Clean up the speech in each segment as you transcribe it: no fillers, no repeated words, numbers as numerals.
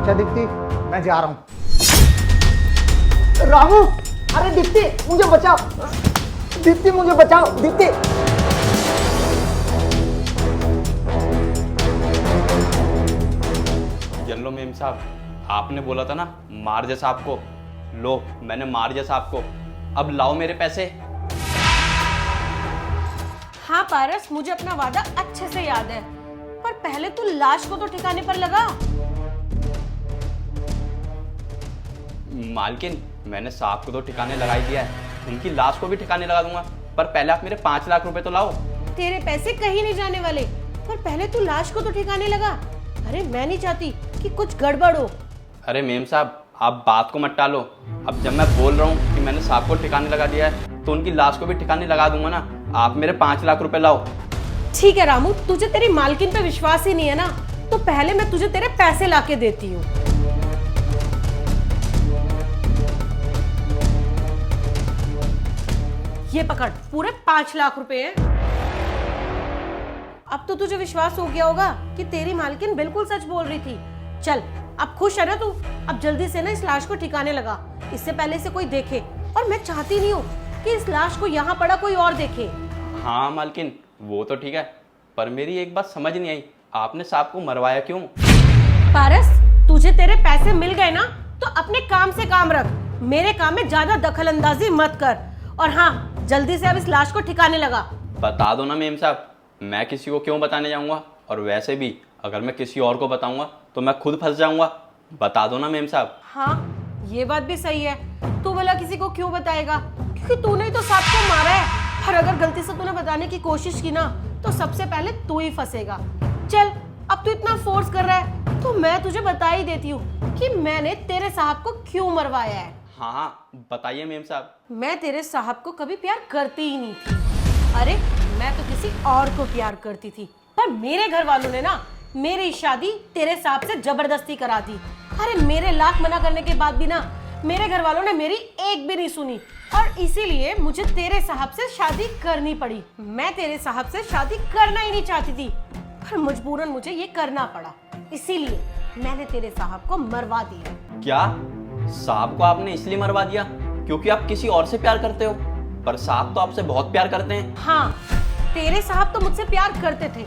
अच्छा दीप्ति, मैं जा रहा हूँ। रामू, अरे दीप्ति मुझे बचाओ, दीप्ति मुझे बचाओ, दीप्ति। लो मेम साहब, आपने बोला था ना मार्जे साहब को, लो मैंने मार्जे साहब को, अब लाओ मेरे पैसे। हाँ पारस, मुझे अपना वादा अच्छे से याद है, पर पहले तू लाश को तो ठिकाने पर लगा। मालकिन, मैंने साहब को तो ठिकाने लगा ही दिया है, उनकी लाश को भी ठिकाने लगा दूंगा, पर पहले आप मेरे 5 लाख रुपए तो लाओ। तेरे पैसे कहीं नहीं जाने वाले, पर पहले तू लाश को तो ठिकाने लगा। अरे मैं नहीं चाहती कि कुछ गड़बड़ हो। अरे मेम साहब, आप बात को मत टालो। अब जब मैं बोल रहा हूँ कि मैंने साहब को ठिकाने लगा दिया है, तो उनकी लाश को भी ठिकाने लगा दूंगा ना। आप मेरे 5 लाख रुपए लाओ। ठीक है रामू, तुझे तेरी मालकिन पे विश्वास ही नहीं है ना, तो पहले मैं तुझे तेरे पैसे लाके देती हूँ। ये पकड़, पूरे 5 लाख रुपए हैं। अब तो तुझे विश्वास हो गया होगा कि तेरी मालकिन बिल्कुल सच बोल रही थी। चल, अब खुश है ना तू? अब जल्दी से ना इस लाश को ठिकाने लगा, इससे पहले इसे कोई देखे, और मैं चाहती नहीं हूँ कि इस लाश को यहाँ पड़ा कोई और देखे। हाँ मालकिन, वो तो ठीक है, पर मेरी एक बात समझ नहीं आई, आपने साहब को मरवाया क्यों? पारस, तुझे तेरे पैसे मिल गए ना, तो अपने काम से काम रख, मेरे काम में ज्यादा दखल अंदाजी मत कर। और हाँ, जल्दी से अब इस लाश को ठिकाने लगा। बता दो ना मेम साहब, मैं किसी को क्यों बताने जाऊंगा, और वैसे भी अगर मैं किसी और को बताऊंगा तो मैं खुद फंस जाऊंगा। बता दो ना मेम साहब। हाँ, ये बात भी सही है, तू भला किसी को क्यों बताएगा, क्योंकि तूने ही तो साहब को मारा है। और अगर गलती से तूने बताने की कोशिश की ना, तो सबसे पहले तू ही फंसेगा। चल, अब तू इतना फोर्स कर रहा है, तो मैं तुझे बता ही देती हूँ कि मैंने तेरे साहब को क्यों मरवाया है। हाँ हाँ, बताइए मेम साहब। मैं तेरे साहब को कभी प्यार करती ही नहीं थी। अरे, मैं तो किसी और को प्यार करती थी, पर मेरे घर वालों ने ना मेरी शादी तेरे साहब से जबरदस्ती करा दी। अरे, मेरे लाख मना करने के बाद भी ना मेरे घर वालों ने मेरी एक भी नहीं सुनी, और इसीलिए मुझे तेरे साहब से शादी करनी पड़ी। मैं तेरे साहब से शादी करना ही नहीं चाहती थी, पर मजबूरन मुझे ये करना पड़ा, इसीलिए मैंने तेरे साहब को मरवा दिया। क्या साहब को आपने इसलिए मरवा दिया क्योंकि आप किसी और से प्यार करते हो? पर साहब तो आपसे बहुत प्यार करते हैं। हाँ, तेरे साहब तो मुझसे प्यार करते थे,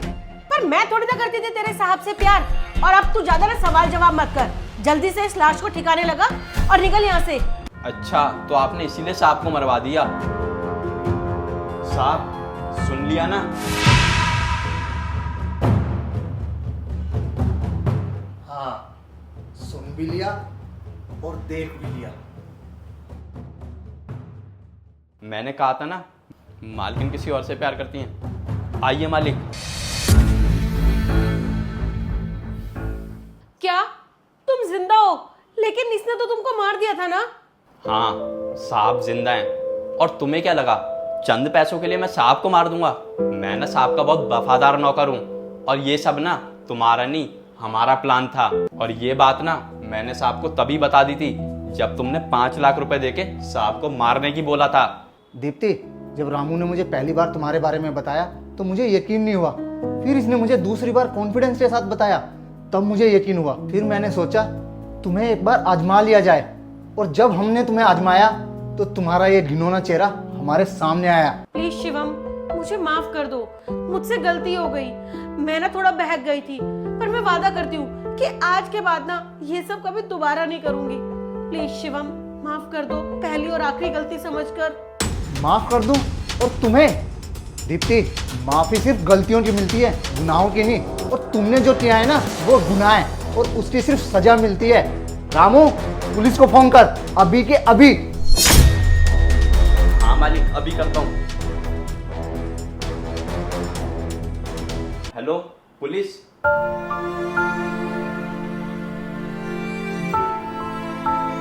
पर मैं थोड़ी ना करती थी तेरे साहब से प्यार। और अब तू ज्यादा ना सवाल जवाब मत कर, जल्दी से इस लाश को ठिकाने लगा और निकल यहाँ से। अच्छा, तो आपने इसीलिए साहब को मरवा दिया। साहब, सुन लिया ना? हाँ, सुन भी लिया और देख भी लिया। मैंने कहा था ना, मालकिन किसी और से प्यार करती हैं। आइए मालिक। क्या तुम जिंदा हो? लेकिन इसने तो तुमको मार दिया था ना। हाँ, साहब जिंदा हैं, और तुम्हें क्या लगा चंद पैसों के लिए मैं साहब को मार दूंगा? मैं ना साहब का बहुत वफादार नौकर हूँ, और ये सब ना तुम्हारा नहीं हमारा प्लान था। और ये बात ना मैंने साहब को तभी बता दी थी जब तुमने 5 लाख रुपए देके साहब को मारने की बोला था। दीप्ति, जब रामू ने मुझे पहली बार तुम्हारे बारे में बताया तो मुझे यकीन नहीं हुआ, फिर इसने मुझे दूसरी बार कॉन्फिडेंस के साथ बताया, तब मुझे यकीन हुआ। फिर मैंने सोचा तुम्हें एक बार आजमा लिया जाए, और जब हमने तुम्हें आजमाया तो तुम्हारा ये घिनौना चेहरा हमारे सामने आया। प्लीज शिवम, मुझे माफ कर दो, मुझसे गलती हो गई। मैं ना थोड़ा बहक गई थी, पर मैं वादा करती हूँ कि आज के बाद ना ये सब कभी दोबारा नहीं करूंगी। प्लीज शिवम, माफ कर दो, पहली और आखिरी गलती समझकर। माफ कर दूं? और तुम्हें? दीप्ति, माफी सिर्फ गलतियों की मिलती है, गुनाहों की नहीं। और तुमने जो किया है ना, वो गुनाह है, और उसकी सिर्फ सजा मिलती है। रामू, पुलिस को फोन कर, अभी के अभी। हाँ मालिक, अभी करता हूँ। Hello police.